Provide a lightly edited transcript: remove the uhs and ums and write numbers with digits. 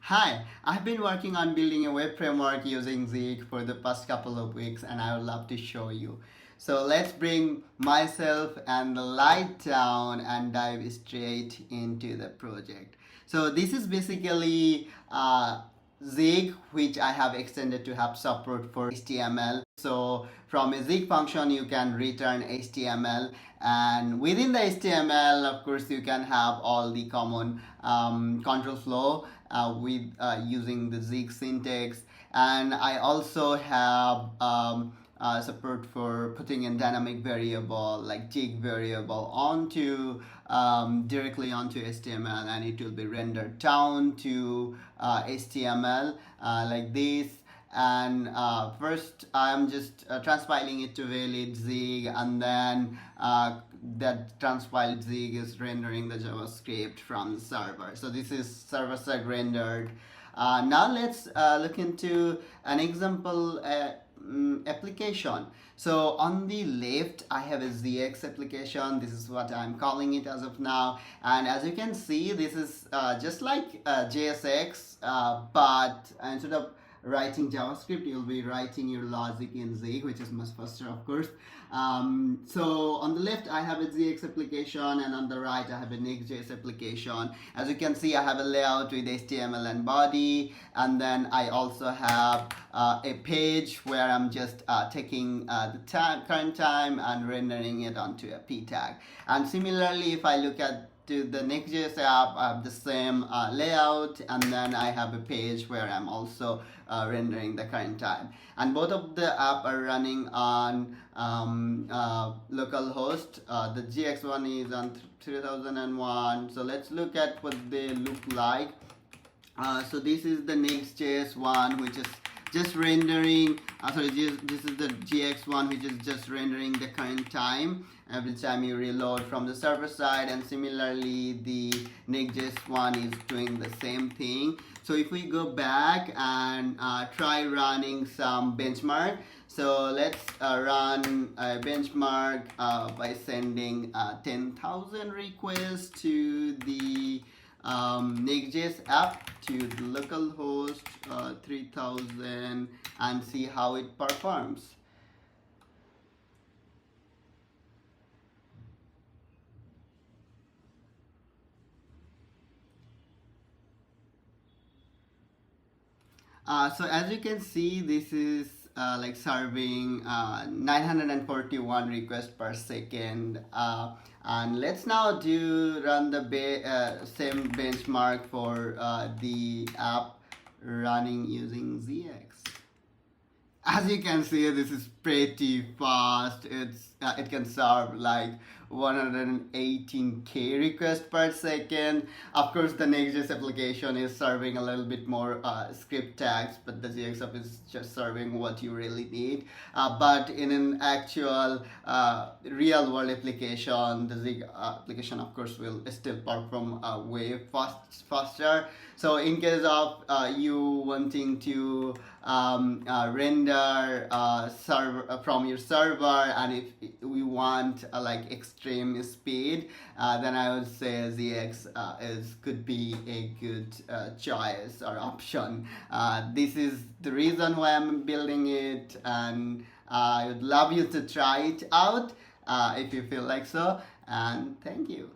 Hi, I've been working on building a web framework using Zig for the past couple of weeks and I would love to show you. So let's bring myself and the light down and dive straight into the project. So this is basically Zig, which I have extended to have support for HTML. So from a Zig function, you can return HTML, and within the HTML, of course, you can have all the common control flow with using the Zig syntax. And I also have support for putting in dynamic variable like jig variable onto directly onto HTML, and it will be rendered down to HTML like this. And first I'm just transpiling it to valid Zig, and then that transpiled Zig is rendering the JavaScript from the server. So this is server side rendered. Now let's look into an example application. So on the left I have a ZX application. This is what I'm calling it as of now, and as you can see, this is just like JSX, but instead of writing JavaScript, you'll be writing your logic in Zig, which is much faster, of course. So on the left I have a ZX application, and on the right I have a Next.js application. As you can see, I have a layout with HTML and body, and then I also have a page where I'm just taking the current time and rendering it onto a p tag. And similarly, if I look at to the Next.js app, I have the same layout, and then I have a page where I'm also rendering the current time. And both of the app are running on localhost. The GX one is on 3001. So let's look at what they look like. So this is the Next.js one, which is just rendering, this is the GX one, which is just rendering the current time every time you reload from the server side, and similarly the Next.js one is doing the same thing. So if we go back and try running some benchmark, so let's run a benchmark by sending 10,000 requests to the Next.js app to the localhost 3000 and see how it performs. So as you can see, this is like serving 941 requests per second. And let's now run the same benchmark for the app running using ZX. As you can see, this is pretty fast. It can serve like 118k requests per second. Of course, the Next.js application is serving a little bit more script tags, but the ZX app is just serving what you really need. But in an actual real world application, the Zig application, of course, will still perform way faster. So in case of you wanting to render from your server, and if we want like extreme speed, then I would say ZX could be a good choice or option. This is the reason why I'm building it, and I would love you to try it out if you feel like so. And thank you.